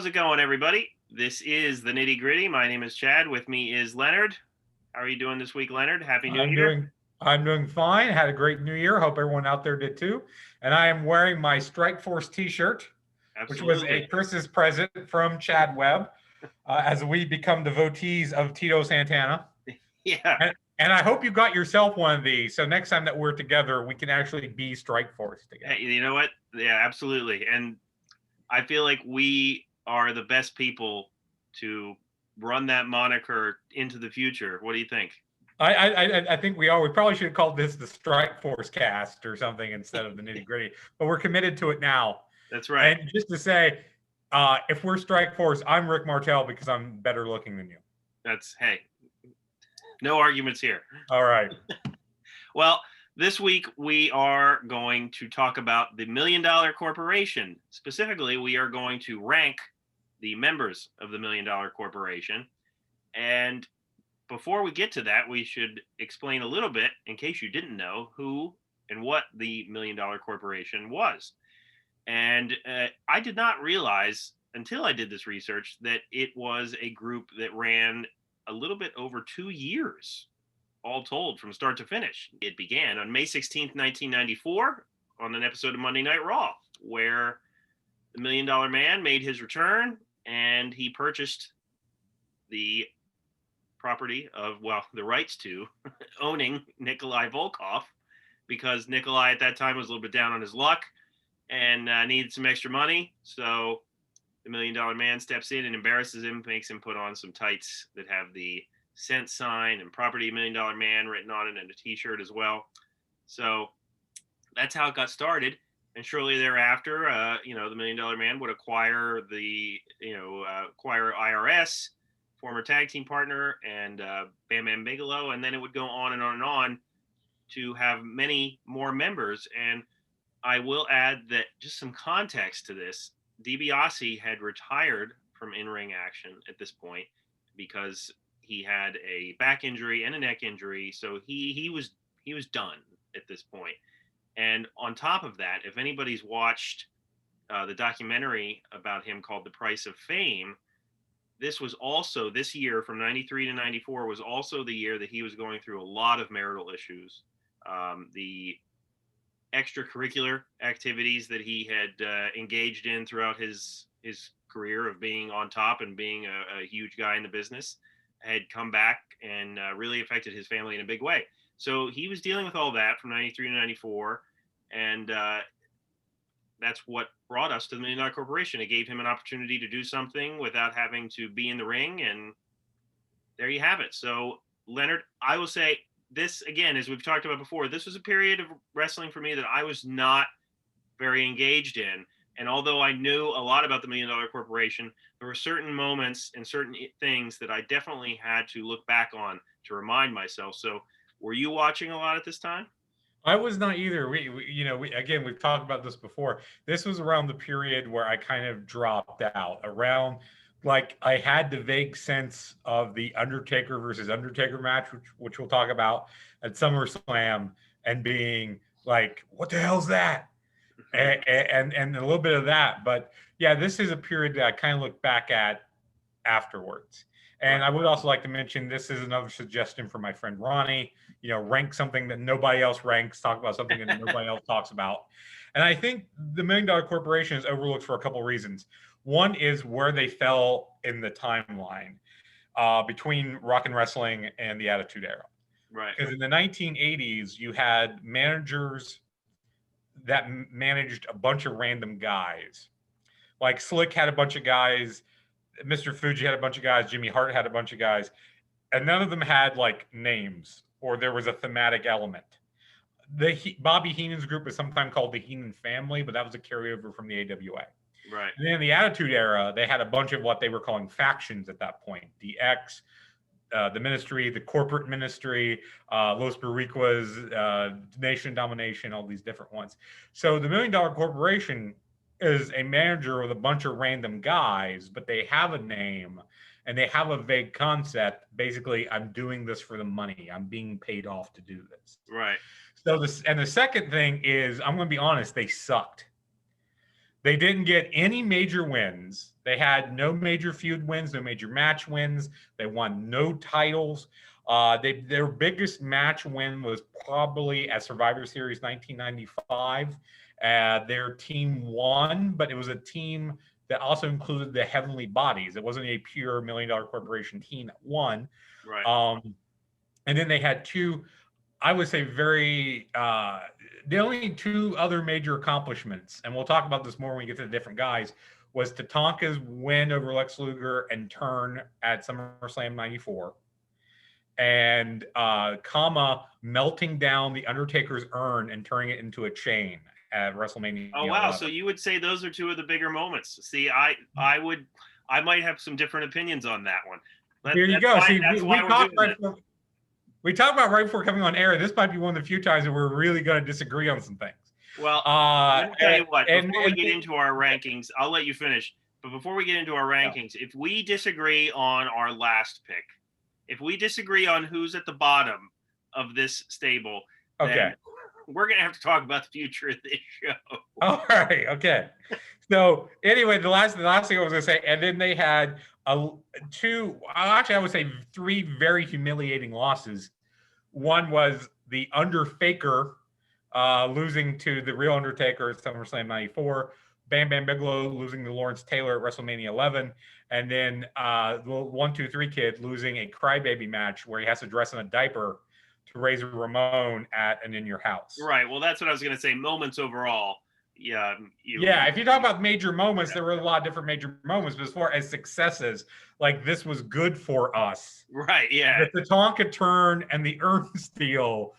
How's it going, everybody? This is the Nitty Gritty. My name is Chad. With me is Leonard. How are you doing this week, Leonard? Happy New Year. I'm doing fine. Had a great New Year. Hope everyone out there did too. And I am wearing my Strike Force T-shirt, which was a Absolutely. Christmas present from Chad Webb, as we become devotees of Tito Santana. Yeah. And I hope you got yourself one of these. So next time that we're together, we can actually be Strike Force together. Hey, you know what? Yeah, absolutely. And I feel like we are the best people to run that moniker into the future. What do you think? I think we are. We probably should have called this the Strike Force cast or something instead of the Nitty Gritty, but we're committed to it now. That's right. And just to say, if we're Strike Force, I'm Rick Martel because I'm better looking than you. Hey, no arguments here. All right. Well, this week we are going to talk about the $1 Million Corporation. Specifically, we are going to rank the members of the $1 Million Corporation. And before we get to that, we should explain a little bit, in case you didn't know, who and what the $1 Million Corporation was. And I did not realize until I did this research that it was a group that ran a little bit over 2 years, all told, from start to finish. It began on May 16th, 1994, on an episode of Monday Night Raw, where the $1 Million Man made his return and he purchased the property of, the rights to owning Nikolai Volkov, because Nikolai at that time was a little bit down on his luck and needed some extra money. So the $1 Million Man steps in and embarrasses him, makes him put on some tights that have the cent sign and property $1 Million Man written on it, and a t-shirt as well. So that's how it got started. And shortly thereafter, the $1 Million Man would acquire acquire IRS, former tag team partner, and Ben Bigelow, and then it would go on and on and on to have many more members. And I will add that, just some context to this, DiBiase had retired from in-ring action at this point because he had a back injury and a neck injury, so he was done at this point. And on top of that, if anybody's watched the documentary about him called The Price of Fame, this was also, this year from 93 to 94 was also the year that he was going through a lot of marital issues. The extracurricular activities that he had engaged in throughout his career of being on top and being a huge guy in the business had come back and really affected his family in a big way. So he was dealing with all that from 93 to 94, and that's what brought us to the $1 Million Corporation. It gave him an opportunity to do something without having to be in the ring, and there you have it. So, Leonard, I will say this again, as we've talked about before, this was a period of wrestling for me that I was not very engaged in. And although I knew a lot about the $1 Million Corporation, there were certain moments and certain things that I definitely had to look back on to remind myself. So were you watching a lot at this time? I was not either. Again, we've talked about this before. This was around the period where I kind of dropped out. Around, like, I had the vague sense of the Undertaker versus Undertaker match, which we'll talk about at SummerSlam, and being like, "What the hell's that?" and a little bit of that. But yeah, this is a period that I kind of look back at afterwards. And I would also like to mention, this is another suggestion from my friend Ronnie. Rank something that nobody else ranks, talk about something that nobody else talks about. And I think the $1 Million Corporation is overlooked for a couple of reasons. One is where they fell in the timeline between rock and wrestling and the Attitude Era. Right. Because in the 1980s, you had managers that managed a bunch of random guys. Like Slick had a bunch of guys, Mr. Fuji had a bunch of guys, Jimmy Hart had a bunch of guys, and none of them had like names or there was a thematic element. Bobby Heenan's group is sometimes called the Heenan family, but that was a carryover from the AWA. Right. And then in the Attitude Era, they had a bunch of what they were calling factions at that point. The X, the Ministry, the Corporate Ministry, Los Boricuas, Nation Domination, all these different ones. So the $1 Million Corporation is a manager with a bunch of random guys, but they have a name and they have a vague concept. Basically, I'm doing this for the money. I'm being paid off to do this. Right. So the second thing is, I'm going to be honest, they sucked. They didn't get any major wins. They had no major feud wins, no major match wins. They won no titles. Their biggest match win was probably at Survivor Series 1995. Their team won, but it was a team that also included the Heavenly Bodies. It wasn't a pure $1 Million Corporation team that won. Right. And then they had two, I would say, the only two other major accomplishments, and we'll talk about this more when we get to the different guys, was Tatanka's win over Lex Luger and turn at SummerSlam 94. And Kama melting down the Undertaker's urn and turning it into a chain at WrestleMania. Oh wow! 11. So you would say those are two of the bigger moments. See, I might have some different opinions on that one. Here you go. See, we talked about right before coming on air. This might be one of the few times that we're really going to disagree on some things. Well, let me tell you what. Before we get into our rankings, I'll let you finish. But before we get into our rankings, if we disagree on our last pick, if we disagree on who's at the bottom of this stable, then we're going to have to talk about the future of this show. All right. Okay. So anyway, the last thing I was going to say, and then they had I would say three very humiliating losses. One was the Underfaker losing to the real Undertaker at SummerSlam 94. Bam Bam Bigelow losing to Lawrence Taylor at WrestleMania 11. And then the 1, 2, 3 kid losing a crybaby match where he has to dress in a diaper to raise Ramon at an In Your House. Right. Well, that's what I was going to say. Moments overall. Yeah. If you talk about major moments, there were a lot of different major moments. But as far as successes, like this was good for us. Right. Yeah. The Tatanka turn and the urn steal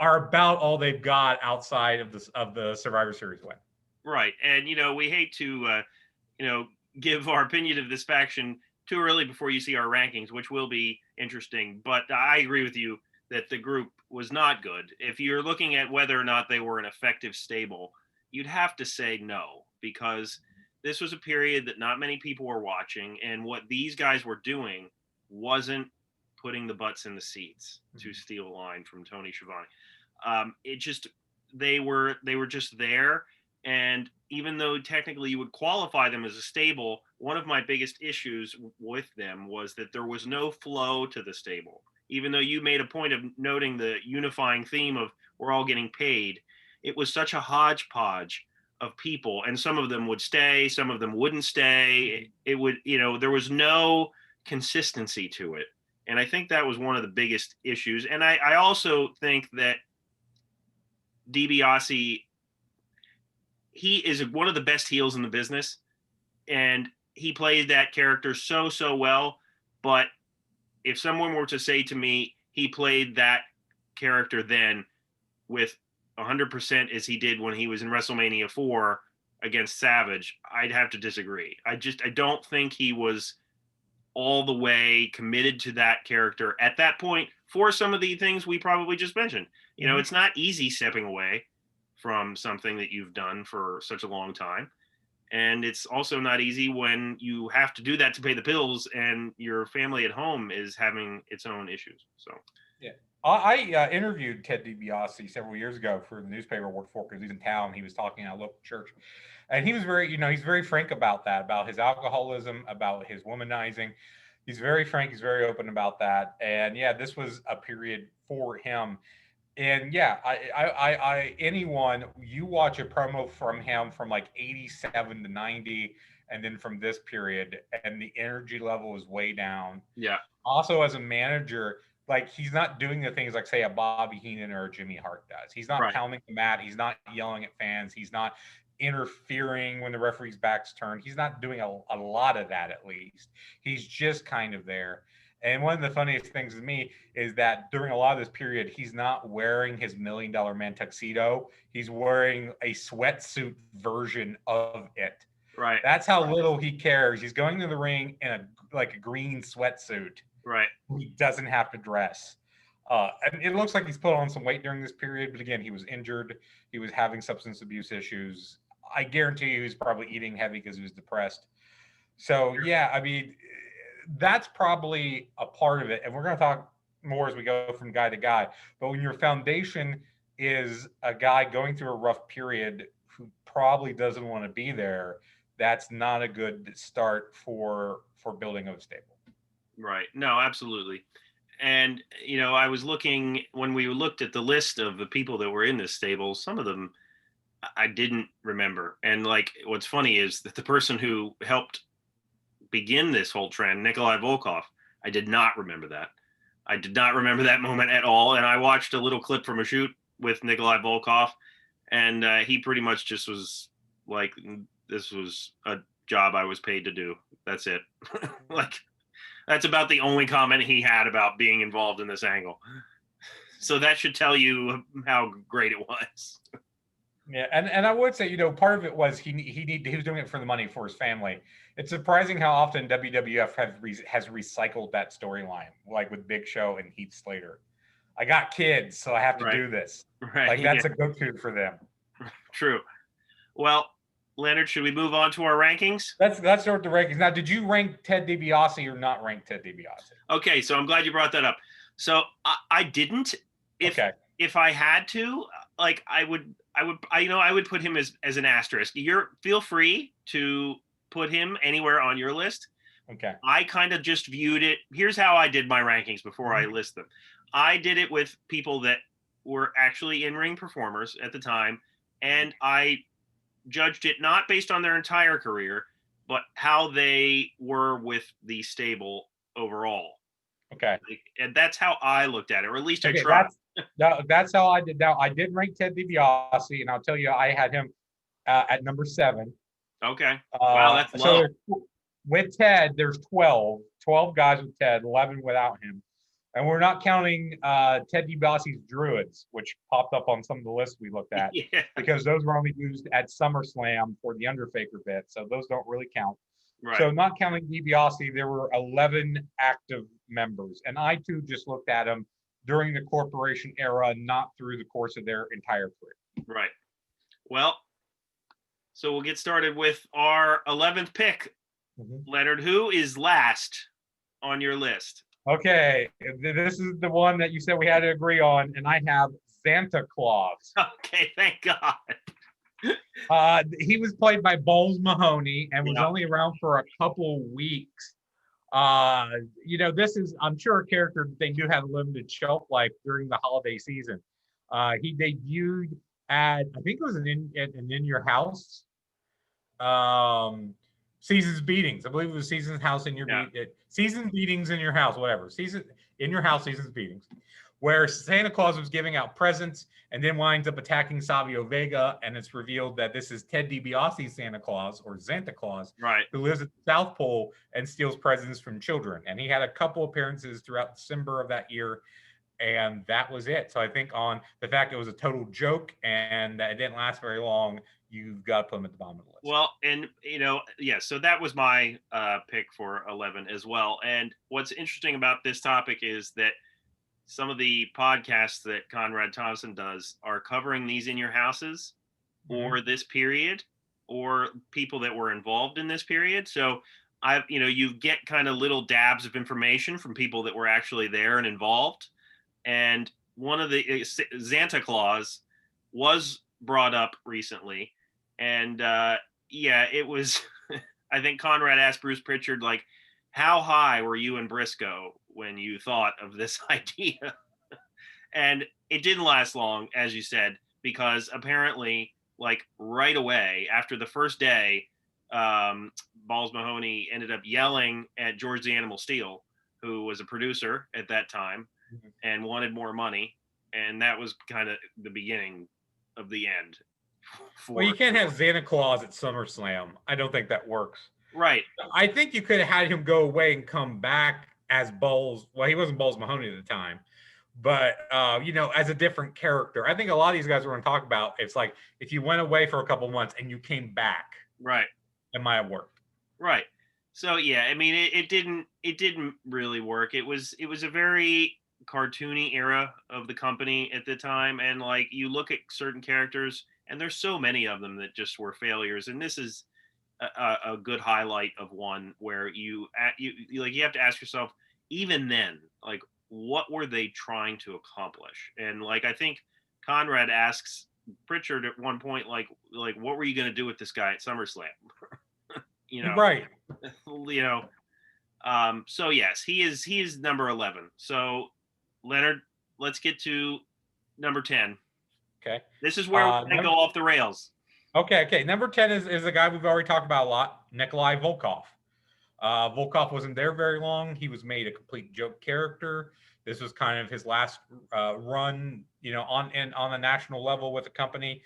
are about all they've got outside of the Survivor Series win. Right. And, we hate to, give our opinion of this faction too early before you see our rankings, which will be interesting. But I agree with you that the group was not good. If you're looking at whether or not they were an effective stable, you'd have to say no, because this was a period that not many people were watching. And what these guys were doing wasn't putting the butts in the seats, to steal a line from Tony Schiavone. They were just there. And even though technically you would qualify them as a stable, one of my biggest issues with them was that there was no flow to the stable. Even though you made a point of noting the unifying theme of we're all getting paid, it was such a hodgepodge of people, and some of them would stay, some of them wouldn't stay. It would, there was no consistency to it. And I think that was one of the biggest issues. And I also think that DiBiase, he is one of the best heels in the business, and he played that character so well. But if someone were to say to me he played that character then with 100% as he did when he was in WrestleMania 4 against Savage, I'd have to disagree. I don't think he was all the way committed to that character at that point for some of the things we probably just mentioned. It's not easy stepping away from something that you've done for such a long time. And it's also not easy when you have to do that to pay the bills and your family at home is having its own issues. So, yeah. I interviewed Ted DiBiase several years ago for the newspaper I worked for, because he's in town. He was talking at a local church. And he was very, he's very frank about that, about his alcoholism, about his womanizing. He's very frank. He's very open about that. And yeah, this was a period for him. And yeah, anyone, you watch a promo from him from like 87 to 90, and then from this period, and the energy level is way down. Yeah. Also, as a manager, like he's not doing the things like say a Bobby Heenan or a Jimmy Hart does. He's not pounding the mat. He's not yelling at fans. He's not interfering when the referee's back's turned. He's not doing a lot of that, at least. He's just kind of there. And one of the funniest things to me is that during a lot of this period, he's not wearing his $1 Million Man tuxedo. He's wearing a sweatsuit version of it. Right. That's how little he cares. He's going to the ring in a green sweatsuit. Right. He doesn't have to dress. And it looks like he's put on some weight during this period. But again, he was injured. He was having substance abuse issues. I guarantee you he's probably eating heavy because he was depressed. So, yeah, I mean, that's probably a part of it. And we're going to talk more as we go from guy to guy. But when your foundation is a guy going through a rough period who probably doesn't want to be there, that's not a good start for building a stable. Right. No, absolutely. And I was looking when we looked at the list of the people that were in this stable. Some of them I didn't remember. And like, what's funny is that the person who helped begin this whole trend, Nikolai Volkov, I did not remember that. I did not remember that moment at all. And I watched a little clip from a shoot with Nikolai Volkov, and he pretty much just was like, "This was a job I was paid to do. That's it." Like, that's about the only comment he had about being involved in this angle. So that should tell you how great it was. Yeah, and I would say, part of it was he was doing it for the money for his family. It's surprising how often WWF has recycled that storyline, like with Big Show and Heath Slater. I got kids, so I have to do this. Right. Like, that's a go-to for them. True. Well, Leonard, should we move on to our rankings? Let's start with the rankings. Now, did you rank Ted DiBiase or not rank Ted DiBiase? Okay, so I'm glad you brought that up. So I didn't. If I had to, like, I would put him as an asterisk. Feel free to put him anywhere on your list. Okay. I kind of just viewed it. Here's how I did my rankings before I list them. I did it with people that were actually in-ring performers at the time, and I judged it not based on their entire career, but how they were with the stable overall. Okay. And that's how I looked at it, or at least I tried. That's how I did. Now, I did rank Ted DiBiase, and I'll tell you, I had him at number 7. Okay. Wow, that's low. So with Ted, there's 12 guys with Ted, 11 without him. And we're not counting Ted DiBiase's Druids, which popped up on some of the lists we looked at, because those were only used at SummerSlam for the Undertaker bit, so those don't really count. Right. So not counting DiBiase, there were 11 active members, and I too just looked at them during the corporation era, not through the course of their entire career. Right. Well, so we'll get started with our 11th pick. Leonard, who is last on your list? Okay, this is the one that you said we had to agree on, and I have Santa Claus. Okay, thank God. He was played by Balls Mahoney and was only around for a couple weeks. This is, I'm sure, a character that they do have limited shelf life during the holiday season. He debuted at, I think it was an In Your House. Season's Beatings. I believe it was Season's House in Your Season's Beatings in Your House, whatever. In Your House, Season's Beatings, where Santa Claus was giving out presents and then winds up attacking Savio Vega, and it's revealed that this is Ted DiBiase's Santa Claus, or Santa Claus, right, who lives at the South Pole and steals presents from children. And he had a couple appearances throughout December of that year, and that was it. So I think on the fact it was a total joke and that it didn't last very long, you've got to put him at the bottom of the list. Well, and so that was my pick for 11 as well. And what's interesting about this topic is that some of the podcasts that Conrad Thompson does are covering these in your houses or this period or people that were involved in this period. So you get kind of little dabs of information from people that were actually there and involved. And one of the Santa Claus was brought up recently. And it was, I think Conrad asked Bruce Pritchard, like, how high were you and Briscoe when you thought of this idea? And it didn't last long, as you said, because apparently, like, right away after the first day, Balls Mahoney ended up yelling at George the Animal Steele, who was a producer at that time and wanted more money. And that was kind of the beginning of the end. Well, you can't have Santa Claus at SummerSlam. I don't think that works. Right. I think you could have had him go away and come back as Balls. Well, he wasn't Balls Mahoney at the time, but as a different character. I think a lot of these guys we're going to talk about, it's like if you went away for a couple months and you came back, right, it might have worked. Right. So yeah, I mean, it didn't really work. It was a very cartoony era of the company at the time, and like you look at certain characters, and there's so many of them that just were failures, and this is a good highlight of one where you have to ask yourself, even then, like, what were they trying to accomplish? And like I think Conrad asks Pritchard at one point, like what were you going to do with this guy at SummerSlam? you know, Right. you know. So yes, he is number 11. So Leonard, let's get to number 10. Okay. This is where we go off the rails. Okay. Number 10 is a guy we've already talked about a lot, Nikolai Volkov. Volkov wasn't there very long. He was made a complete joke character. This was kind of his last run, on the national level with the company.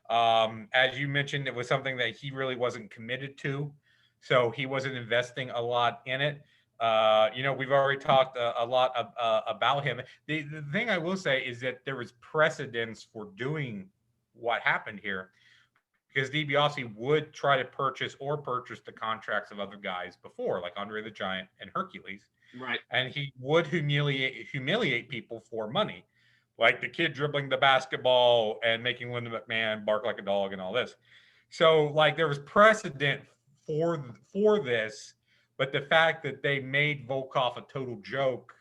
As you mentioned, it was something that he really wasn't committed to, so he wasn't investing a lot in it. We've already talked a lot about him. The thing I will say is that there was precedence for doing what happened here, because DiBiase would try to purchase the contracts of other guys before, like Andre the Giant and Hercules. Right. And he would humiliate people for money, like the kid dribbling the basketball and making Linda McMahon bark like a dog and all this. So, like, there was precedent for this, but the fact that they made Volkov a total joke,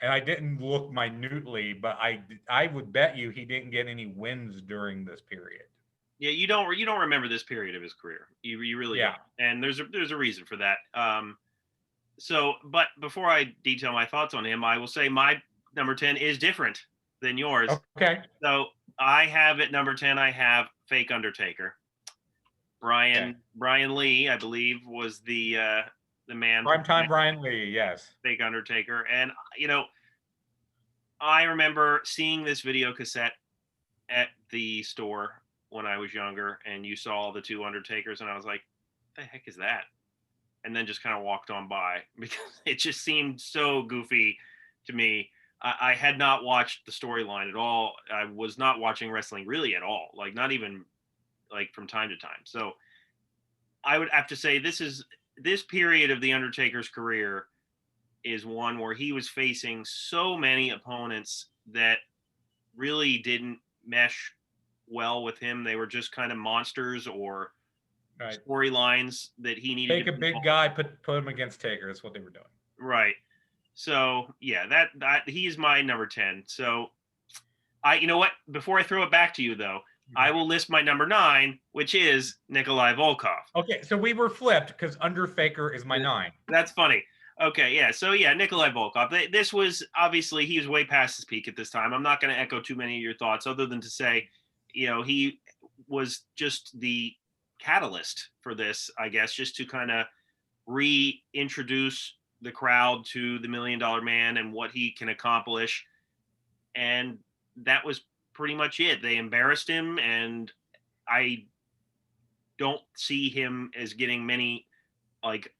and I didn't look minutely, but I would bet you he didn't get any wins during this period. Yeah, you don't remember this period of his career. You really don't. And there's a reason for that. But before I detail my thoughts on him, I will say my number 10 is different than yours. Okay. So I have at number 10, I have fake Undertaker. Brian Lee, I believe, was the man. Primetime Brian Lee, yes. Fake Undertaker. And, I remember seeing this video cassette at the store when I was younger, and you saw the two Undertakers, and I was like, what the heck is that? And then just kind of walked on by, because it just seemed so goofy to me. I had not watched the storyline at all. I was not watching wrestling really at all, like not even like from time to time. So I would have to say this period of the Undertaker's career is one where he was facing so many opponents that really didn't mesh well with him. They were just kind of monsters or storylines that he needed. Take a big guy, put him against Taker. That's what they were doing. Right. So yeah, that he's my number 10. So you know what? Before I throw it back to you though, I will list my number 9, which is Nikolai Volkov. Okay, so we were flipped because Undertaker is my 9. That's funny. Okay, yeah. So yeah, Nikolai Volkov. This was obviously, he was way past his peak at this time. I'm not going to echo too many of your thoughts, other than to say, he was just the catalyst for this, I guess, just to kind of reintroduce the crowd to the $1 Million Man and what he can accomplish. And that was pretty much it. They embarrassed him, and I don't see him as getting many like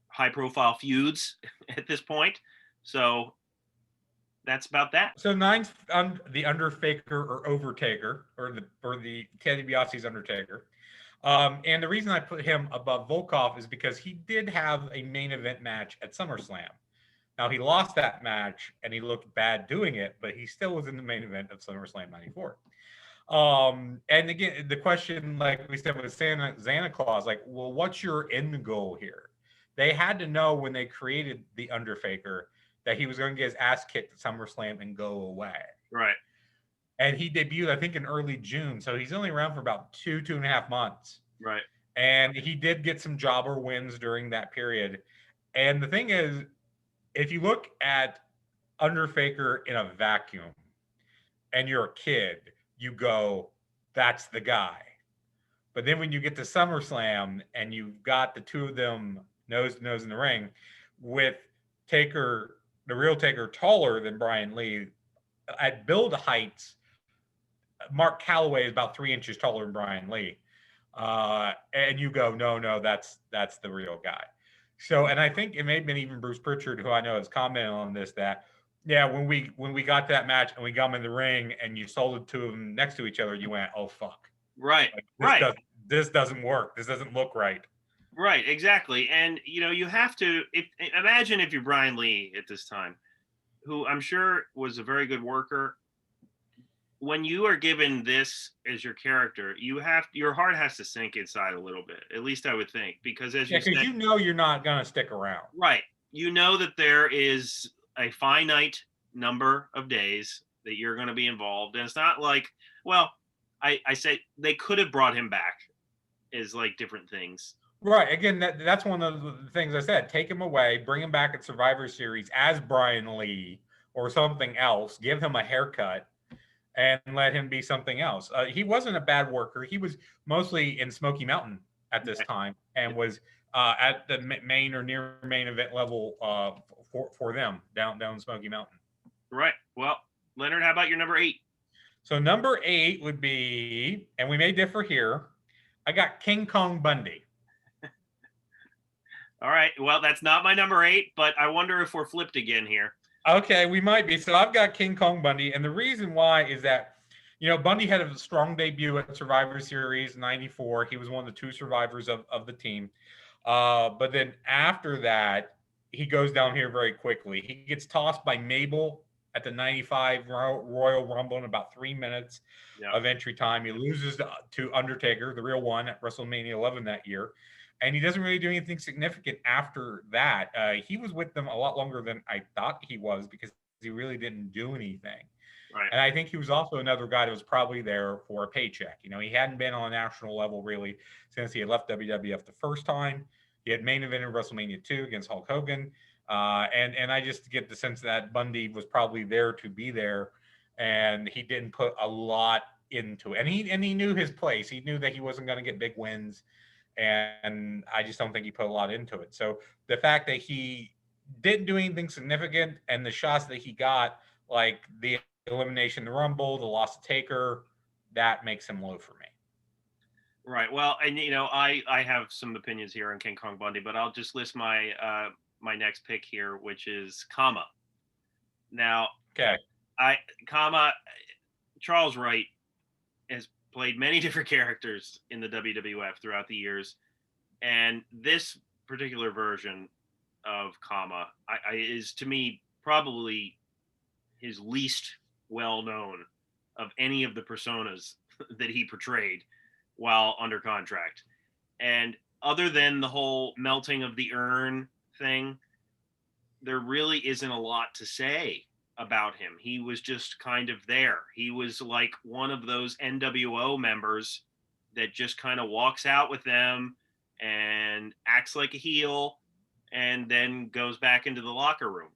high profile feuds at this point. So that's about that. So 9's the Undertaker or Overtaker, or the Ted DiBiase's Undertaker. And the reason I put him above Volkov is because he did have a main event match at SummerSlam. Now, he lost that match and he looked bad doing it, but he still was in the main event of SummerSlam 94. And again, the question, like we said with Santa Claus, like, well, what's your end goal here? They had to know when they created the Undertaker that he was going to get his ass kicked at SummerSlam and go away. Right. And he debuted, I think, in early June. So he's only around for about 2.5 months. Right. And he did get some jobber wins during that period. And the thing is, if you look at Undertaker in a vacuum and you're a kid, you go, that's the guy. But then when you get to SummerSlam and you've got the two of them nose to nose in the ring, with Taker, the real Taker, taller than Brian Lee, at build heights, Mark Calloway is about 3 inches taller than Brian Lee. And you go, no, that's the real guy. So, and I think it may have been even Bruce Pritchard, who I know has commented on this, that, yeah, when we got that match and we got him in the ring and you sold the two of them next to each other, you went, oh, fuck. Right. This doesn't work. This doesn't look right. Right, exactly. And, you have to imagine if you're Brian Lee at this time, who I'm sure was a very good worker. When you are given this as your character, your heart has to sink inside a little bit. At least I would think, because as you said, you're not going to stick around. Right. You know that there is a finite number of days that you're going to be involved. And it's not like, well, I say they could have brought him back as like different things. Right. Again, that's one of the things I said. Take him away, bring him back at Survivor Series as Brian Lee or something else. Give him a haircut and let him be something else. He wasn't a bad worker. He was mostly in Smoky Mountain at this time and was at the main or near main event level for them down Smoky Mountain. Right. Well, Leonard, how about your number 8? So number 8 would be, and we may differ here, I got King Kong Bundy. All right. Well, that's not my number 8, but I wonder if we're flipped again here. Okay, we might be. So I've got King Kong Bundy, and the reason why is that, Bundy had a strong debut at Survivor Series '94. He was one of the 2 survivors of the team. But then after that, he goes down here very quickly. He gets tossed by Mabel at the '95 Royal Rumble in about 3 minutes of entry time. He loses to Undertaker, the real one, at WrestleMania 11 that year. And he doesn't really do anything significant after that. He was with them a lot longer than I thought he was because he really didn't do anything. Right. And I think he was also another guy that was probably there for a paycheck. He hadn't been on a national level really since he had left WWF the first time. He had main event in WrestleMania 2 against Hulk Hogan. And I just get the sense that Bundy was probably there to be there, and he didn't put a lot into it. And he knew his place. He knew that he wasn't going to get big wins. And I just don't think he put a lot into it. So the fact that he didn't do anything significant and the shots that he got, like the elimination in the Rumble, the loss to Taker, that makes him low for me. Right. Well, and I have some opinions here on King Kong Bundy, but I'll just list my my next pick here, which is Kama. Now, okay, Charles Wright has played many different characters in the WWF throughout the years, and this particular version of Kama is to me probably his least well known of any of the personas that he portrayed while under contract. And other than the whole melting of the urn thing, there really isn't a lot to say about him. He was just kind of there. He was like one of those NWO members that just kind of walks out with them and acts like a heel and then goes back into the locker room.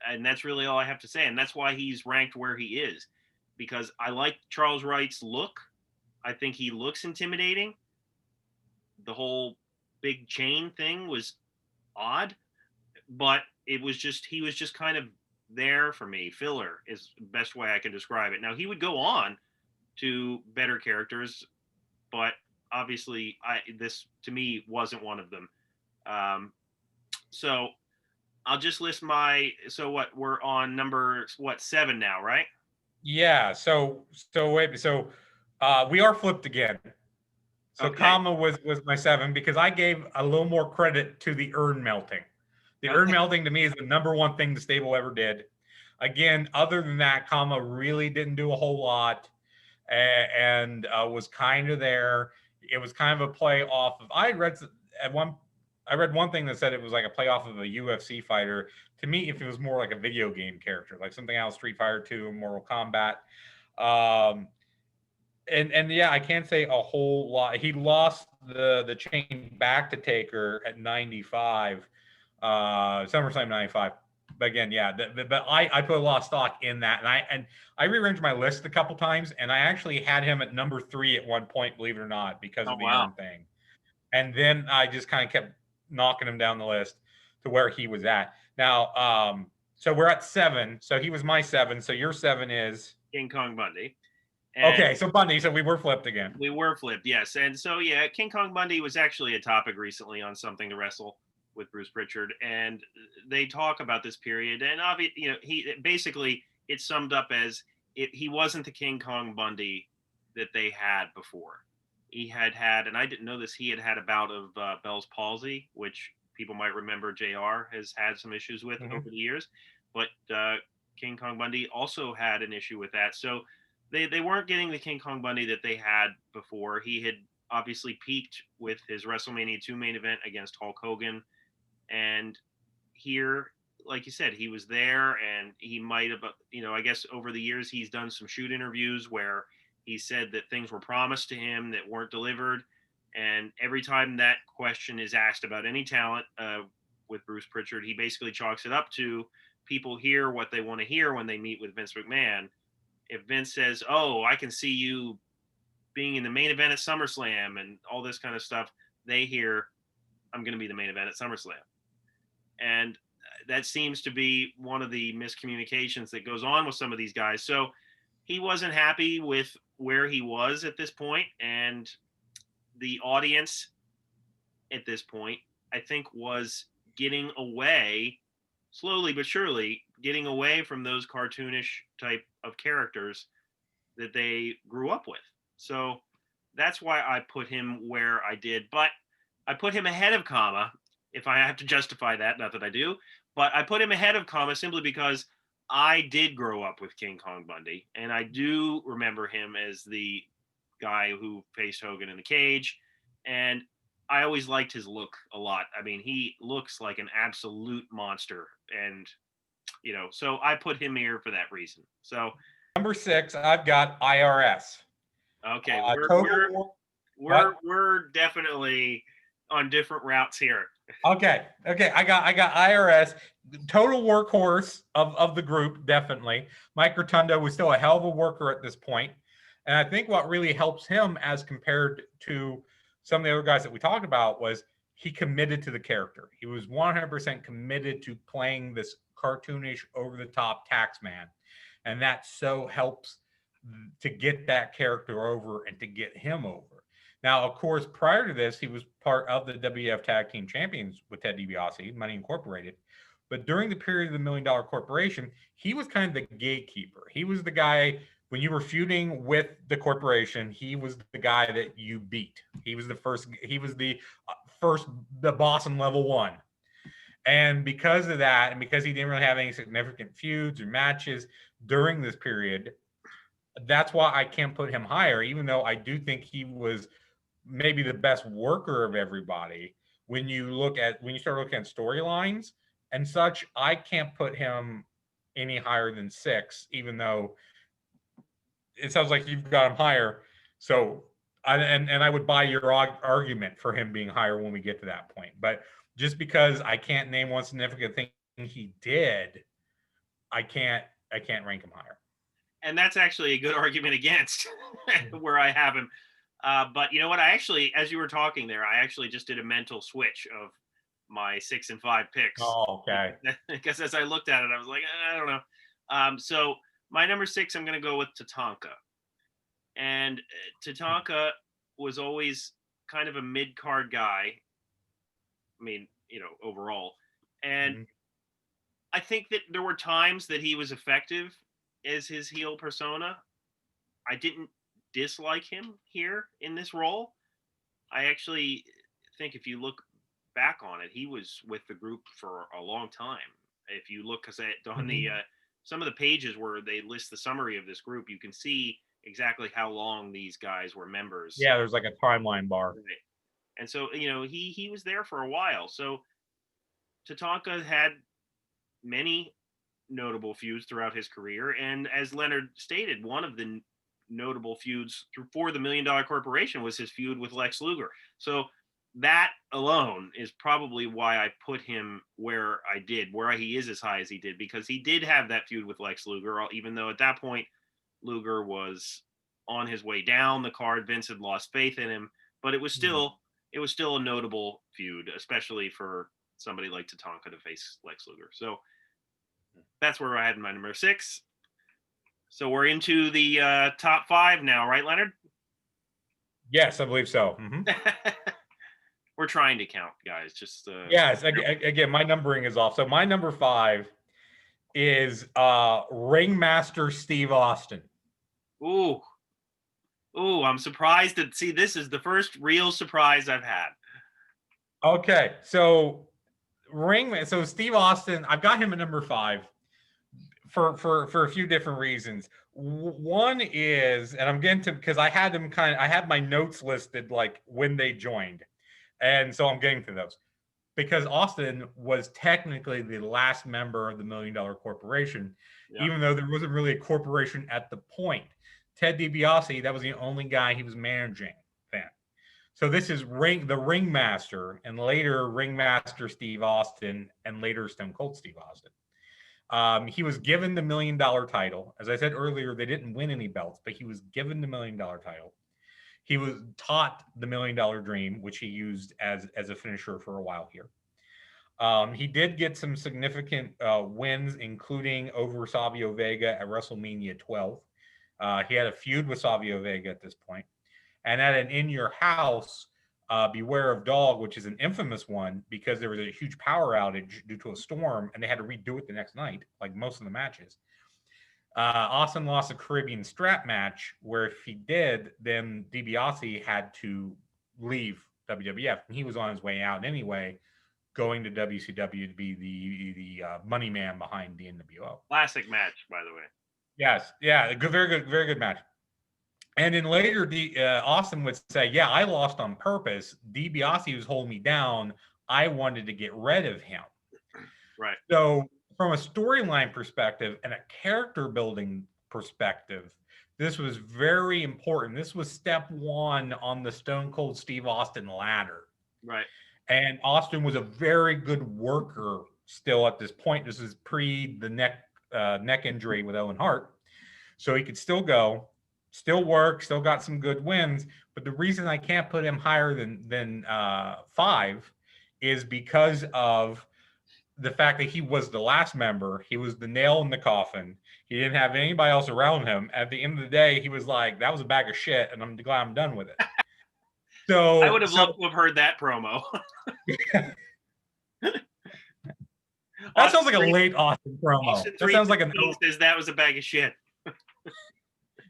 And that's really all I have to say. And that's why he's ranked where he is, because I like Charles Wright's look. I think he looks intimidating. The whole big chain thing was odd, but he was just kind of there for me. Filler is the best way I can describe it. Now, he would go on to better characters, but obviously this to me wasn't one of them. So I'll just list we're on number 7 now, right? Yeah. So we are flipped again. So okay. Kama was my 7 because I gave a little more credit to the urn melting. The urn melting to me is the number one thing the stable ever did. Again, other than that, Kama really didn't do a whole lot and was kind of there. It was kind of a play off of. I read one thing that said it was like a play off of a UFC fighter. To me, if it was more like a video game character, like something out of Street Fighter 2, Mortal Kombat. And yeah, I can't say a whole lot. He lost the chain back to Taker at 95, SummerSlam 95. But again, yeah, but I put a lot of stock in that, and I rearranged my list a couple times, and I actually had him at number 3 at one point, believe it or not, because of the urn thing. And then I just kind of kept knocking him down the list to where he was at. Now, so we're at 7. So he was my 7. So your 7 is King Kong Bundy. And okay, so Bundy. So we were flipped again. We were flipped, yes. And so yeah, King Kong Bundy was actually a topic recently on Something to Wrestle with Bruce Pritchard, and they talk about this period. And obviously, he basically it's summed up as he wasn't the King Kong Bundy that they had before. He had, and I didn't know this, he had a bout of Bell's palsy, which people might remember JR has had some issues with over the years. But King Kong Bundy also had an issue with that. So they weren't getting the King Kong Bundy that they had before. He had obviously peaked with his WrestleMania 2 main event against Hulk Hogan. And here, like you said, he was there, and he might have, I guess over the years, he's done some shoot interviews where He said that things were promised to him that weren't delivered. And every time that question is asked about any talent with Bruce Pritchard, he basically chalks it up to people hear what they want to hear when they meet with Vince McMahon. If Vince says, "Oh, I can see you being in the main event at SummerSlam," and all this kind of stuff, they hear, "I'm going to be the main event at SummerSlam." And that seems to be one of the miscommunications that goes on with some of these guys. So he wasn't happy with where he was at this point, and the audience at this point, I think, was getting away, slowly but surely, getting away from those cartoonish type of characters that they grew up with. So that's why I put him where I did. But I put him ahead of Kama, if I have to justify that, not that I do, but I put him ahead of Kama simply because I did grow up with King Kong Bundy, and I do remember him as the guy who faced Hogan in the cage. And I always liked his look a lot. I mean, he looks like an absolute monster. And, so I put him here for that reason. So Number 6, I've got IRS. Okay, we're definitely on different routes here. Okay. I got IRS, total workhorse of the group, definitely. Mike Rotundo was still a hell of a worker at this point, and I think what really helps him as compared to some of the other guys that we talked about was he committed to the character. He was 100% committed to playing this cartoonish, over the top tax man, and that so helps to get that character over and to get him over. Now, of course, prior to this, he was part of the WWF Tag Team Champions with Ted DiBiase, Money Incorporated. But during the period of the $1 Million Corporation, he was kind of the gatekeeper. He was the guy, when you were feuding with the corporation, he was the guy that you beat. He was the first, the boss in level 1. And because of that, and because he didn't really have any significant feuds or matches during this period, that's why I can't put him higher, even though I do think he was maybe the best worker of everybody. When you start looking at storylines and such, I can't put him any higher than 6, even though it sounds like you've got him higher. So I would buy your argument for him being higher when we get to that point. But just because I can't name one significant thing he did, I can't rank him higher. And that's actually a good argument against where I have him. But you know what? I actually, as you were talking there, I actually just did a mental switch of my 6 and 5 picks. Oh, okay. Because as I looked at it, I was like, I don't know. So my number 6, I'm going to go with Tatanka. And Tatanka was always kind of a mid-card guy. I mean, overall. And I think that there were times that he was effective as his heel persona. I didn't dislike him here in this role. I actually think if you look back on it, he was with the group for a long time. If you look, because on the some of the pages where they list the summary of this group, you can see exactly how long these guys were members. Yeah, there's like a timeline bar. Right. And so, he was there for a while. So Tatanka had many notable feuds throughout his career. And as Leonard stated, one of the notable feuds for the $1 Million Corporation was his feud with Lex Luger. So that alone is probably why I put him where I did, where he is as high as he did, because he did have that feud with Lex Luger, even though at that point Luger was on his way down the card. Vince had lost faith in him, but it was still a notable feud, especially for somebody like Tatanka to face Lex Luger. So that's where I had my number 6. So we're into the top 5 now, right, Leonard? Yes, I believe so. We're trying to count, guys. Just yes. Again, my numbering is off. So my number 5 is Ringmaster Steve Austin. Ooh, I'm surprised to see. This is the first real surprise I've had. Okay, so Steve Austin, I've got him at number 5 for a few different reasons. One is, and I'm getting to, because I had my notes listed like when they joined, and so I'm getting to those because Austin was technically the last member of the $1 Million Corporation, even though there wasn't really a corporation at the point. Ted DiBiase, that was the only guy he was managing then. So this is the Ringmaster, and later Ringmaster Steve Austin, and later Stone Cold Steve Austin. He was given the $1 million title. As I said earlier, they didn't win any belts, but he was given the $1 million title. He was taught the $1 million dream, which he used as a finisher for a while here. He did get some significant wins, including over Savio Vega at WrestleMania 12. He had a feud with Savio Vega at this point. And at an In Your House, Beware of Dog, which is an infamous one because there was a huge power outage due to a storm, and they had to redo it the next night, like most of the matches. Austin lost a Caribbean strap match where if he did, then DiBiase had to leave WWF. And he was on his way out anyway, going to WCW to be the money man behind the NWO. Classic match, by the way. Yes. Yeah. Very good match. And then later, Austin would say, yeah, I lost on purpose. DiBiase was holding me down. I wanted to get rid of him. Right. So from a storyline perspective and a character building perspective, this was very important. This was step one on the Stone Cold Steve Austin ladder. Right. And Austin was a very good worker still at this point. This is pre the neck injury with Owen Hart. So he could still go, still work, still got some good wins. But the reason I can't put him higher than 5 is because of the fact that he was the last member. He was the nail in the coffin. He didn't have anybody else around him. At the end of the day, he was like, that was a bag of shit, and I'm glad I'm done with it. So I would have loved to have heard that promo. That sounds like a late Austin promo. That sounds like says that was a bag of shit.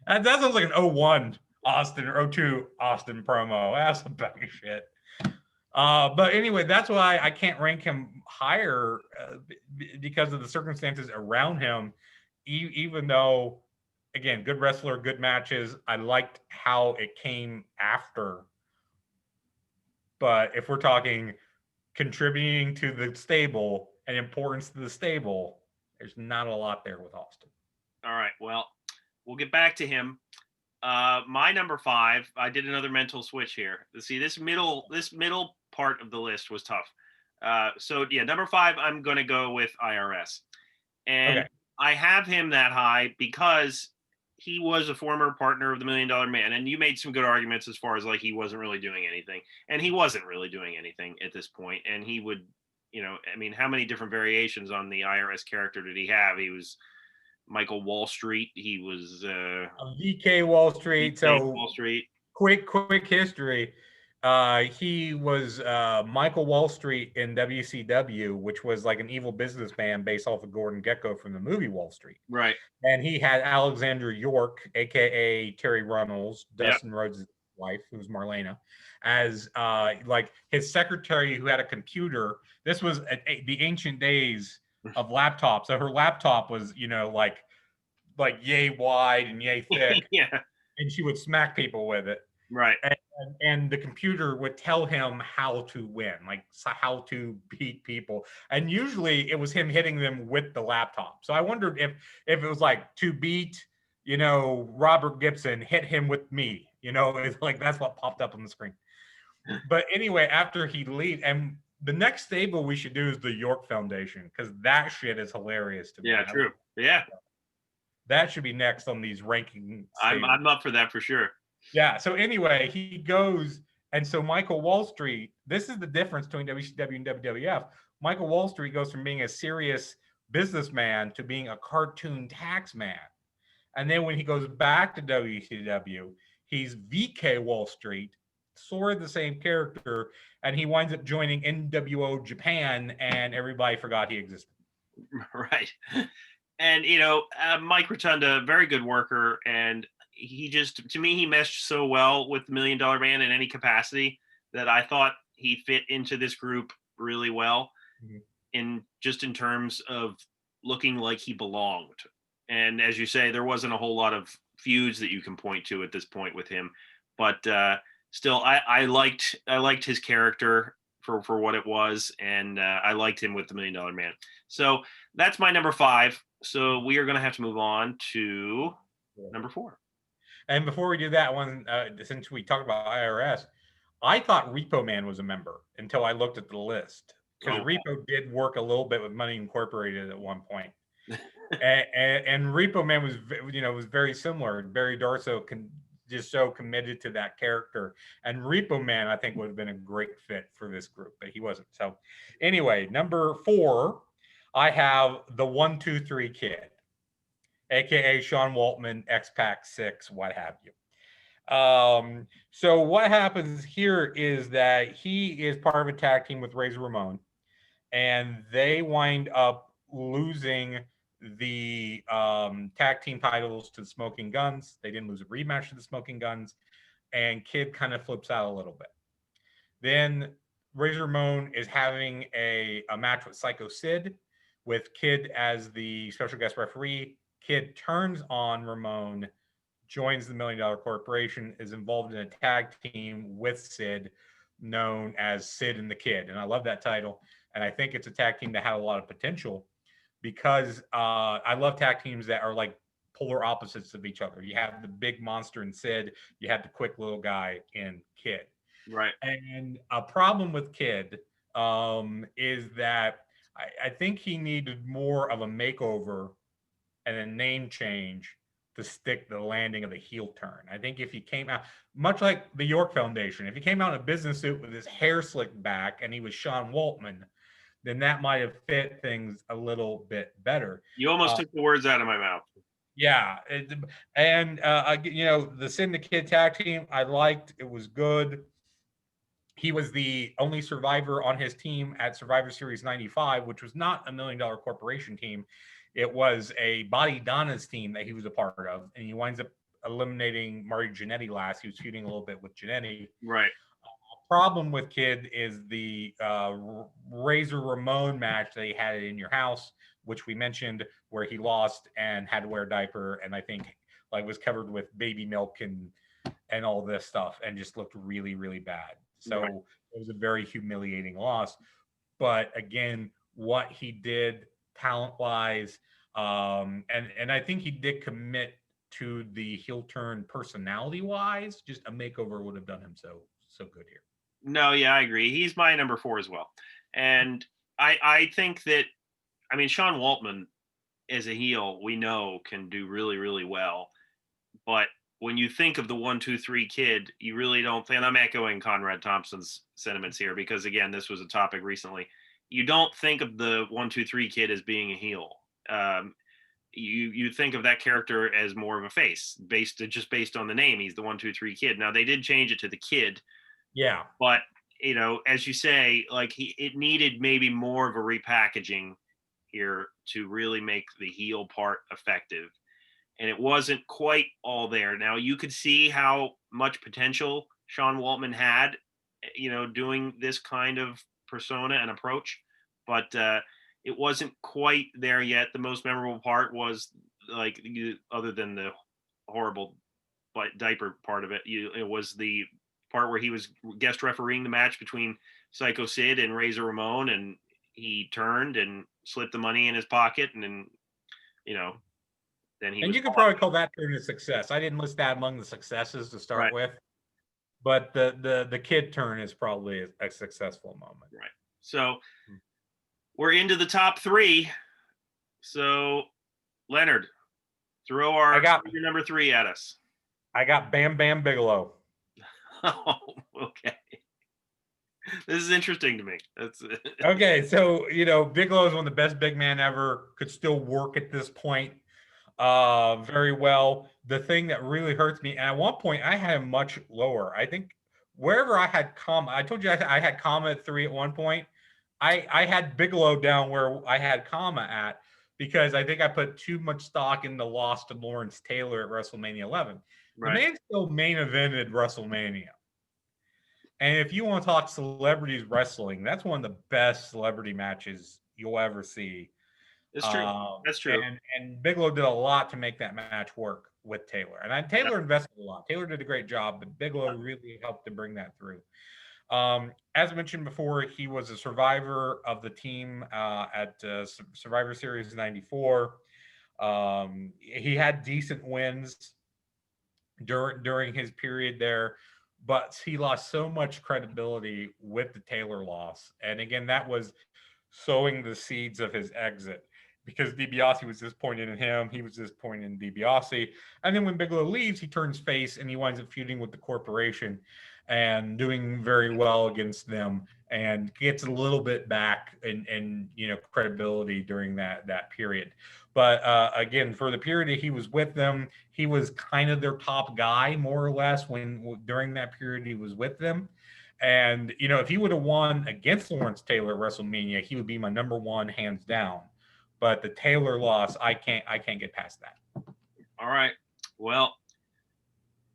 That sounds like an 01 Austin or 02 Austin promo. That's a bag of shit. But anyway, that's why I can't rank him higher because of the circumstances around him, even though, again, good wrestler, good matches. I liked how it came after. But if we're talking contributing to the stable and importance to the stable, there's not a lot there with Austin. All right. Well, we'll get back to him. My number 5, I did another mental switch here. See, this middle part of the list was tough. So yeah, number 5, I'm going to go with IRS. And okay. I have him that high because he was a former partner of the $1 Million Man. And you made some good arguments as far as like he wasn't really doing anything. And he wasn't really doing anything at this point. And he would, I mean, how many different variations on the IRS character did he have? He was Michael Wall Street. He was VK Wall Street. Wall Street. Quick history. He was Michael Wall Street in WCW, which was like an evil businessman based off of Gordon Gekko from the movie Wall Street. Right. And he had Alexandra York, aka Terry Runnels, Dustin Rhodes' wife, who's Marlena, as like his secretary who had a computer. This was the ancient days of laptops. So her laptop was, like yay wide and yay thick. Yeah. And she would smack people with it. Right. And the computer would tell him how to win, like how to beat people. And usually it was him hitting them with the laptop. So I wondered if it was like to beat, Robert Gibson, hit him with me, it's like that's what popped up on the screen. But anyway, after he leaves, and the next stable we should do is the York Foundation, because that shit is hilarious to me. Yeah, true. Yeah. That should be next on these ranking. I'm up for that for sure. Yeah. So anyway, he goes, and so Michael Wall Street, this is the difference between WCW and WWF. Michael Wall Street goes from being a serious businessman to being a cartoon tax man. And then when he goes back to WCW, he's VK Wall Street, sort of the same character, and he winds up joining NWO Japan, and everybody forgot he existed. Right. And, Mike Rotunda, very good worker, and he just, to me, he meshed so well with the $1 Million Man in any capacity that I thought he fit into this group really well, in terms of looking like he belonged. And as you say, there wasn't a whole lot of feuds that you can point to at this point with him, but still, I liked his character for what it was, and I liked him with the $1 Million Man. So that's my number 5. So we are going to have to move on to number 4. And before we do that one, since we talked about IRS, I thought Repo Man was a member until I looked at the list, because Oh, Repo did work a little bit with Money Incorporated at one point. And Repo Man was, was very similar. Barry Darso just so committed to that character, and Repo Man I think would have been a great fit for this group, but he wasn't. So anyway, number 4, I have the 1-2-3 Kid, aka Sean Waltman, X-Pac 6, what have you. So what happens here is that he is part of a tag team with Razor Ramon, and they wind up losing the tag team titles to the Smoking Guns. They didn't lose a rematch to the Smoking Guns, and Kid kind of flips out a little bit. Then Razor Ramon is having a match with Psycho Sid, with Kid as the special guest referee. Kid turns on Ramon, joins the $1 Million Corporation, is involved in a tag team with Sid known as Sid and the Kid. And I love that title. And I think it's a tag team that had a lot of potential, because I love tag teams that are like polar opposites of each other. You have the big monster in Sid, you have the quick little guy in Kid. right. And a problem with Kid is that I think he needed more of a makeover and a name change to stick the landing of the heel turn. I think if he came out, much like the York Foundation, if he came out in a business suit with his hair slicked back and he was Sean Waltman, then that might have fit things a little bit better. You almost took the words out of my mouth. Yeah. The Sid and the Kid tag team, I liked. It was good. He was the only survivor on his team at Survivor Series 95, which was not a $1 Million Corporation team. It was a Body Donna's team that he was a part of, and he winds up eliminating Marty Jannetty last. He was feuding a little bit with Jannetty. Right. Problem with Kid is the Razor Ramon match that he had in Your House, which we mentioned, where he lost and had to wear a diaper, and I think like was covered with baby milk and all this stuff, and just looked really, really bad. So right. It was a very humiliating loss. But again, what he did talent-wise, and I think he did commit to the heel turn personality-wise. Just a makeover would have done him so good here. No, yeah, I agree. He's my number 4 as well. And I think that, I mean, Sean Waltman as a heel, we know can do really, really well. But when you think of the 1-2-3 Kid, you really don't think, and I'm echoing Conrad Thompson's sentiments here, because again, this was a topic recently. You don't think of the 1-2-3 Kid as being a heel. You think of that character as more of a face, based on the name. He's the 1-2-3 Kid. Now they did change it to the Kid. Yeah. But as you say, like it needed maybe more of a repackaging here to really make the heel part effective. And it wasn't quite all there. Now you could see how much potential Sean Waltman had, doing this kind of persona and approach, but it wasn't quite there yet. The most memorable part was, like, other than the horrible diaper part of it, it was the part where he was guest refereeing the match between Psycho Sid and Razor Ramon, and he turned and slipped the money in his pocket, and then then he. And you could probably call that turn a success. I didn't list that among the successes to start right. with, but the Kid turn is probably a successful moment. Right. So we're into the top 3. So Leonard, throw your number 3 at us. I got Bam Bam Bigelow. Oh, okay. This is interesting to me. That's okay. So Bigelow is one of the best big man ever. Could still work at this point very well. The thing that really hurts me, and at one point I had him much lower. I think wherever I had Kama, I told you I had Kama at 3 at one point. I had Bigelow down where I had Kama at, because I think I put too much stock in the loss to Lawrence Taylor at WrestleMania 11. Right. The man still main evented WrestleMania. And if you want to talk celebrities wrestling, that's one of the best celebrity matches you'll ever see. That's true. That's true. And Bigelow did a lot to make that match work with Taylor. And Taylor invested a lot. Taylor did a great job, but Bigelow really helped to bring that through. As mentioned before, he was a survivor of the team at Survivor Series 94. He had decent wins. during his period there, but he lost so much credibility with the Taylor loss. And again, that was sowing the seeds of his exit because DiBiase was disappointed in him. He was disappointed in DiBiase. And then when Bigelow leaves, he turns face and he winds up feuding with the corporation and doing very well against them and gets a little bit back in credibility during that period. But again, for the period that he was with them, he was kind of their top guy, more or less, when during that period he was with them. And if he would have won against Lawrence Taylor at WrestleMania, he would be my number one, hands down. But the Taylor loss, I can't get past that. All right. Well,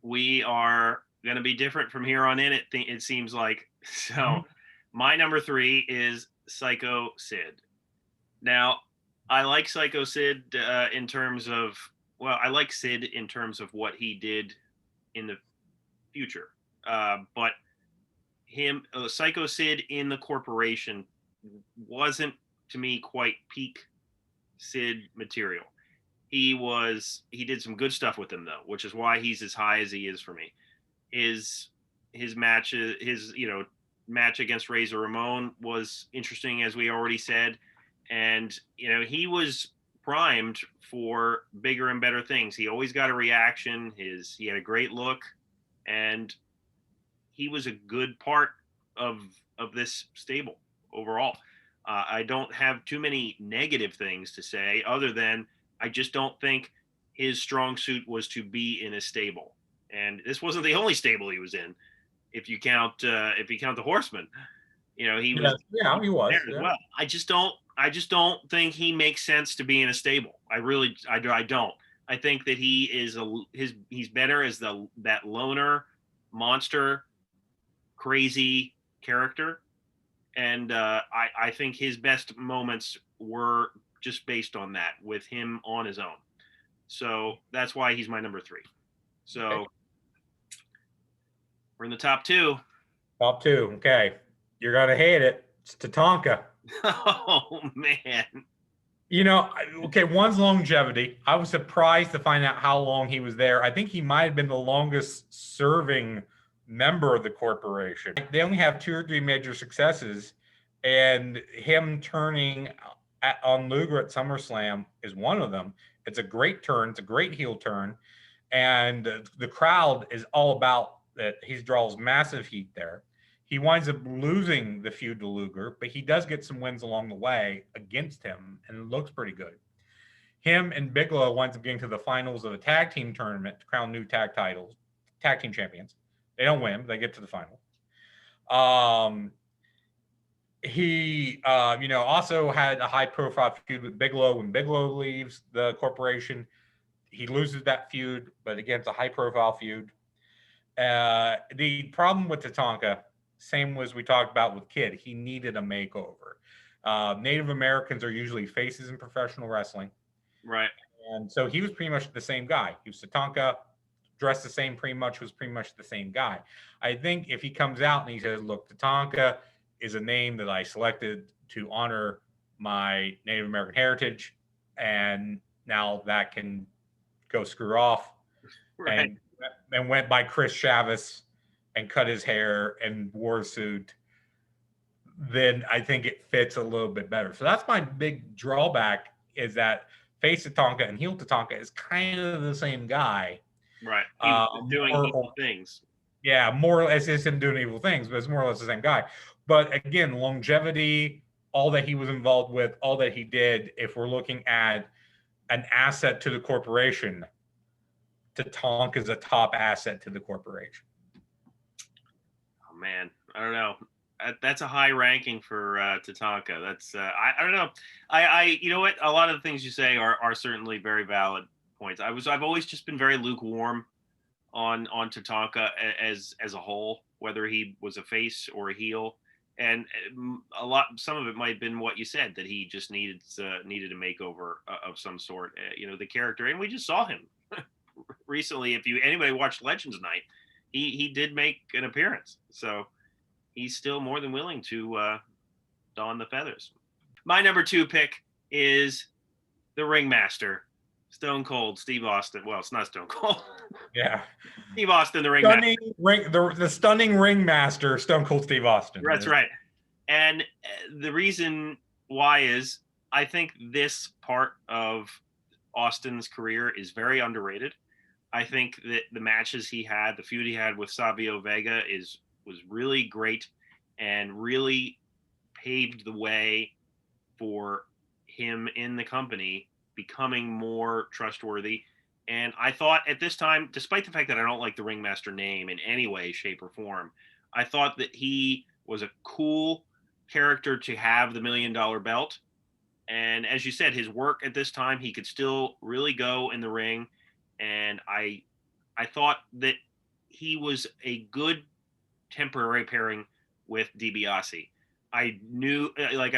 we are going to be different from here on in. It seems like. So, my number 3 is Psycho Sid. Now, I like Psycho Sid in terms of, I like Sid in terms of what he did in the future. But Psycho Sid in the corporation wasn't, to me, quite peak Sid material. He did some good stuff with him, though, which is why he's as high as he is for me. His match, match against Razor Ramon was interesting, as we already said. And, he was primed for bigger and better things. He always got a reaction. He had a great look, and he was a good part of this stable overall. I don't have too many negative things to say other than I just don't think his strong suit was to be in a stable. And this wasn't the only stable he was in. If you count the Horsemen, he was there as well. I just don't think he makes sense to be in a stable. I don't. I think that he's better as that loner monster, crazy character. And I think his best moments were just based on that, with him on his own. So that's why he's my number 3. So we're in the top 2. Top 2. Okay. You're going to hate it. It's Tatanka. Oh, man. Okay, one's longevity. I was surprised to find out how long he was there. I think he might have been the longest serving member of the corporation. They only have 2 or 3 major successes, and him turning on Luger at SummerSlam is one of them. It's a great turn. It's a great heel turn, and the crowd is all about that. He draws massive heat there. He winds up losing the feud to Luger, but he does get some wins along the way against him, and it looks pretty good. Him and Bigelow winds up getting to the finals of a tag team tournament to crown new tag team champions. They don't win, but they get to the final. He, also had a high-profile feud with Bigelow. When Bigelow leaves the corporation, he loses that feud, but again, it's a high-profile feud. The problem with Tatanka, same as we talked about with Kid, he needed a makeover. Native Americans are usually faces in professional wrestling. Right. And so he was pretty much the same guy. He was Tatanka, dressed the same, was pretty much the same guy. I think if he comes out and he says, look, Tatanka is a name that I selected to honor my Native American heritage, and now that can go screw off. Right. And went by Chris Chavez and cut his hair and wore a suit, then I think it fits a little bit better. So that's my big drawback, is that face Tatanka and heel Tatanka is kind of the same guy. Right. He was doing evil things. Yeah, more or less it's him doing evil things, but it's more or less the same guy. But again, longevity, all that he was involved with, all that he did, if we're looking at an asset to the corporation, Tatanka is a top asset to the corporation. Oh, man. I don't know. That's a high ranking for Tatanka. That's I don't know. I you know what? A lot of the things you say are certainly very valid points. I've always just been very lukewarm on Tatanka as a whole, whether he was a face or a heel, and some of it might have been what you said, that he just needed a makeover of some sort. The character, and we just saw him recently. If anybody watched Legends Night, he did make an appearance, so he's still more than willing to don the feathers. My number 2 pick is the Ringmaster, Stone Cold Steve Austin. Well, it's not Stone Cold. Yeah. Steve Austin, the ringmaster. The stunning ringmaster, Stone Cold Steve Austin. That's right. And the reason why is I think this part of Austin's career is very underrated. I think that the matches he had, the feud he had with Savio Vega was really great and really paved the way for him in the company becoming more trustworthy. And I thought at this time, despite the fact that I don't like the Ringmaster name in any way, shape, or form, I thought that he was a cool character to have the $1 million belt. And as you said, his work at this time, he could still really go in the ring. And I thought that he was a good temporary pairing with DiBiase. I knew, like,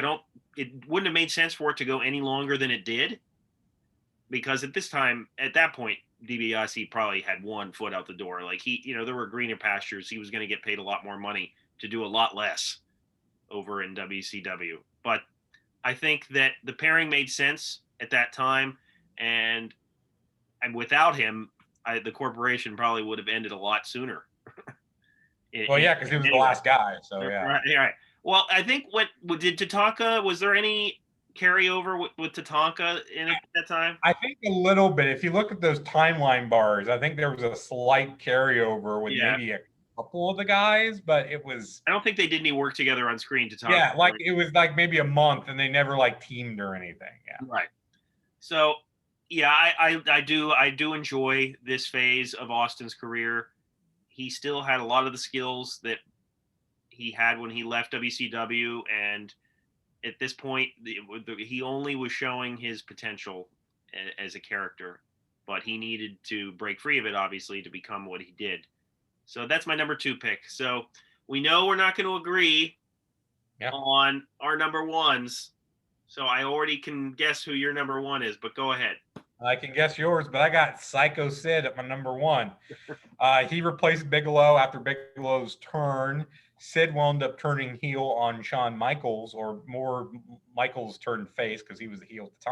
it wouldn't have made sense for it to go any longer than it did, because at that point, DiBiase probably had one foot out the door. Like, there were greener pastures. He was going to get paid a lot more money to do a lot less over in WCW. But I think that the pairing made sense at that time, and without him, the corporation probably would have ended a lot sooner. Well, yeah, because he was the last guy. So yeah. Right. Well, I think what did Tatanka? Was there any carryover with Tatanka in it at that time? I think a little bit. If you look at those timeline bars, I think there was a slight carryover with maybe a couple of the guys, but it was. I don't think they did any work together on screen. Tatanka. Yeah, like it was like maybe a month, and they never like teamed or anything. Yeah. Right. So, yeah, I do enjoy this phase of Austin's career. He still had a lot of the skills that he had when he left WCW, and at this point, he only was showing his potential as a character, but he needed to break free of it, obviously, to become what he did. So that's my number 2 pick. So we know we're not going to agree on our number ones. So I already can guess who your number 1 is, but go ahead. I can guess yours, but I got Psycho Sid at my number 1. He replaced Bigelow after Bigelow's turn. Sid wound up turning heel on Shawn Michaels, or more, Michaels turned face because he was the heel at the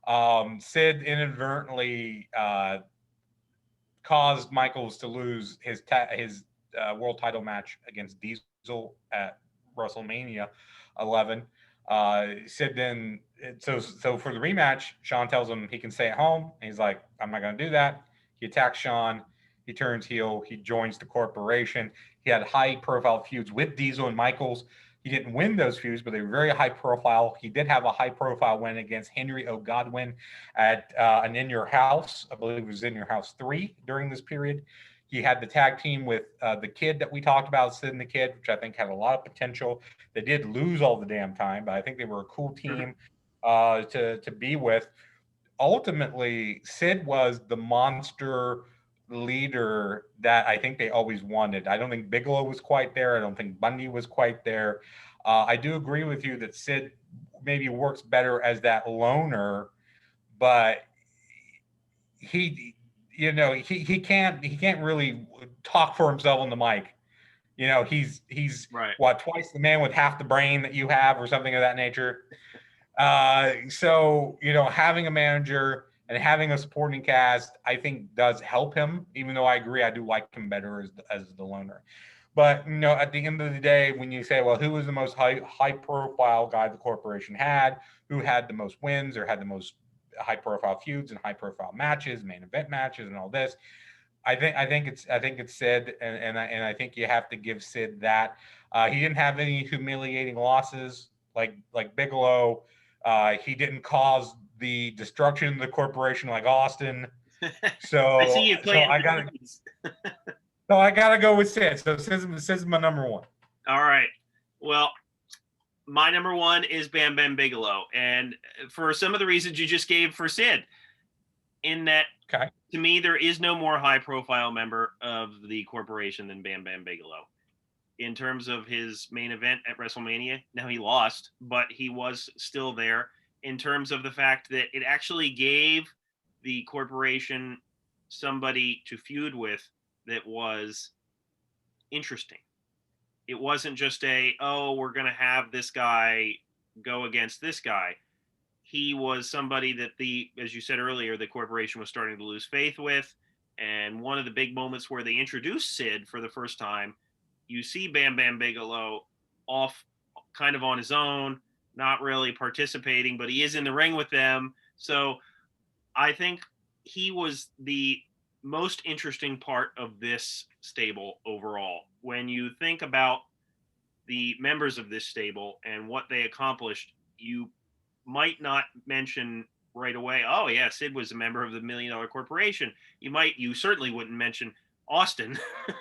time. Sid inadvertently caused Michaels to lose his world title match against Diesel at WrestleMania 11. Sid then, so for the rematch, Shawn tells him he can stay at home. And he's like, I'm not going to do that. He attacks Shawn. He turns heel. He joins the corporation. He had high-profile feuds with Diesel and Michaels. He didn't win those feuds, but they were very high-profile. He did have a high-profile win against Henry O. Godwin at an In Your House. I believe it was In Your House 3 during this period. He had the tag team with the Kid that we talked about, Sid and the Kid, which I think had a lot of potential. They did lose all the damn time, but I think they were a cool team to be with. Ultimately, Sid was the monster leader that I think they always wanted. I don't think Bigelow was quite there. I don't think Bundy was quite there. I do agree with you that Sid maybe works better as that loner, but he can't really talk for himself on the mic. He's right. What, twice the man with half the brain that you have, or something of that nature. So having a manager and having a supporting cast, I think, does help him, even though I agree I do like him better as the loner. But at the end of the day, when you say, well, who was the most high profile guy the corporation had, who had the most wins or had the most high profile feuds and high profile matches, main event matches, and all this, I think it's Sid, and I think you have to give Sid that. He didn't have any humiliating losses like Bigelow. He didn't cause the destruction of the corporation like Austin. So I see you playing. So I gotta go with Sid. So Sid's my number 1. All right. Well, my number 1 is Bam Bam Bigelow, and for some of the reasons you just gave for Sid, in that, to me, there is no more high-profile member of the corporation than Bam Bam Bigelow. In terms of his main event at WrestleMania, now he lost, but he was still there. In terms of the fact that it actually gave the corporation somebody to feud with that was interesting. It wasn't just we're going to have this guy go against this guy. he was somebody that as you said earlier, the corporation was starting to lose faith with. And one of the big moments where they introduced Sid for the first time, you see Bam Bam Bigelow off kind of on his own, not really participating, but he is in the ring with them. So I think he was the most interesting part of this stable overall. When you think about the members of this stable and what they accomplished, you might not mention right away, oh yeah, Sid was a member of the $1 Million Corporation. You certainly wouldn't mention Austin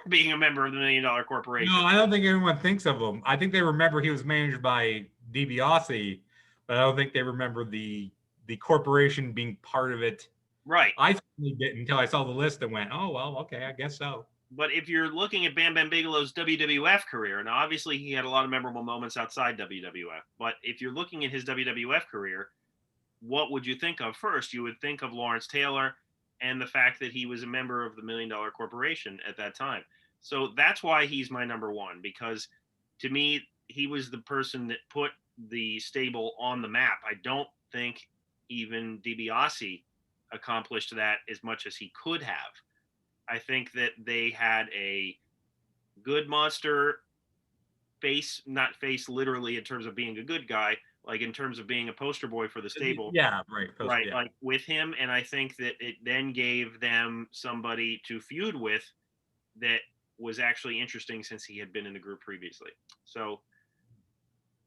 being a member of the $1 Million Corporation. No, I don't think anyone thinks of him. I think they remember he was managed by DiBiase, but I don't think they remember the corporation being part of it. Right. I certainly didn't until I saw the list and went, oh, well, okay, I guess so. But if you're looking at Bam Bam Bigelow's WWF career, now obviously he had a lot of memorable moments outside WWF, but if you're looking at his WWF career, what would you think of first? You would think of Lawrence Taylor and the fact that he was a member of the $1 Million Corporation at that time. So that's why he's my number one, because to me, he was the person that put the stable on the map. I don't think even DiBiase accomplished that as much as he could have. I think that they had a good monster face, not face literally in terms of being a good guy, like in terms of being a poster boy for the stable. Yeah, right. Right, yeah. Like with him. And I think that it then gave them somebody to feud with that was actually interesting since he had been in the group previously. So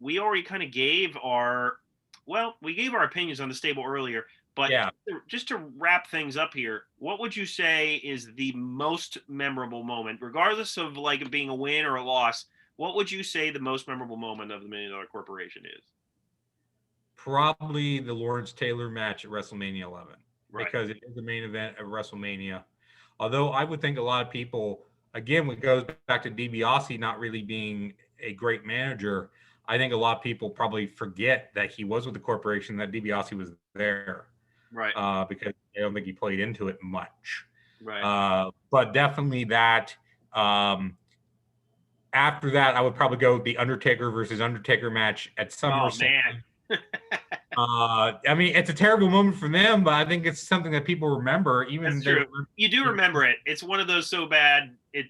we already kind of gave our opinions on the stable earlier. But yeah, just to wrap things up here, what would you say is the most memorable moment, regardless of like it being a win or a loss? What would you say the most memorable moment of the $1 Million Corporation is? Probably the Lawrence Taylor match at WrestleMania 11, right, because it is the main event of WrestleMania. Although I would think a lot of people, again, it goes back to DiBiase not really being a great manager. I think a lot of people probably forget that he was with the corporation, that DiBiase was there. Right. Because I don't think he played into it much. Right. But definitely that. After that, I would probably go with the Undertaker versus Undertaker match at SummerSlam. Oh, man. I mean, it's a terrible moment for them, but I think it's something that people remember. Even That's true. You do remember it. It's one of those so bad it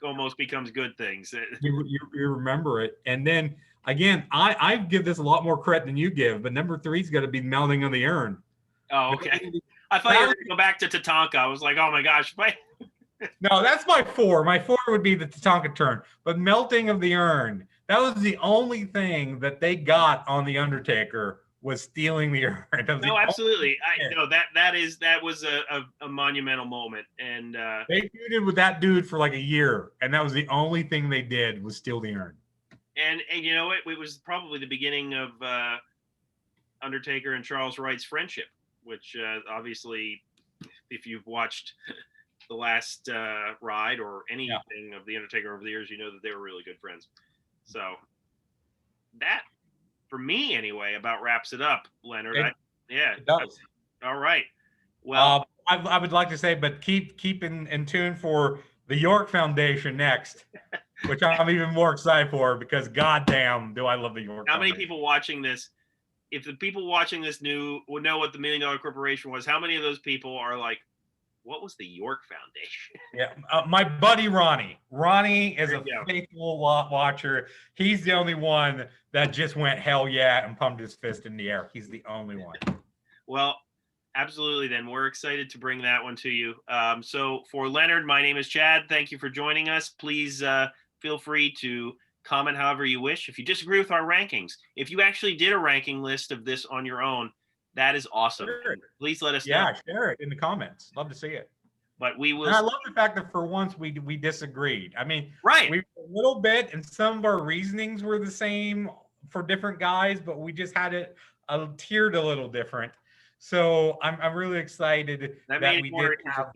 almost becomes good things. You remember it, and then again, I give this a lot more credit than you give. But number 3's got to be Melding of the Urn. Oh, okay. I thought you were going to go back to Tatanka. I was like, oh my gosh. No, that's my 4. My 4 would be the Tatanka turn. But Melting of the Urn, that was the only thing that they got on the Undertaker, was stealing the urn. No, absolutely. I know that was a monumental moment. And they feuded with that dude for like a year, and that was the only thing they did was steal the urn. And you know what? It was probably the beginning of Undertaker and Charles Wright's friendship, which obviously, if you've watched the last ride or anything of the Undertaker over the years, you know that they were really good friends. So that, for me anyway, about wraps it up, Leonard. It does. All right. Well, I would like to say, but keep in tune for the York Foundation next, which I'm even more excited for, because goddamn, do I love the York. How many people watching this? If the people watching this would know what the $1 Million Corporation was, how many of those people are like, what was the York Foundation? Yeah, my buddy Ronnie. Ronnie is a faithful watcher. He's the only one that just went hell yeah and pumped his fist in the air. He's the only one. Well, absolutely. Then we're excited to bring that one to you. So for Leonard, my name is Chad. Thank you for joining us. Please feel free to comment however you wish. If you disagree with our rankings, if you actually did a ranking list of this on your own, that is awesome. Sure. Please let us know. Yeah, share it in the comments. Love to see it. But we will. And I love the fact that for once we disagreed. I mean, right. We a little bit, and some of our reasonings were the same for different guys, but we just had it tiered a little different. So I'm really excited that we did have.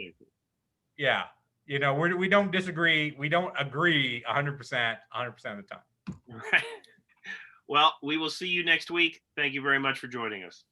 Yeah, you know, we don't disagree. We don't agree 100% of the time. Right. Well, we will see you next week. Thank you very much for joining us.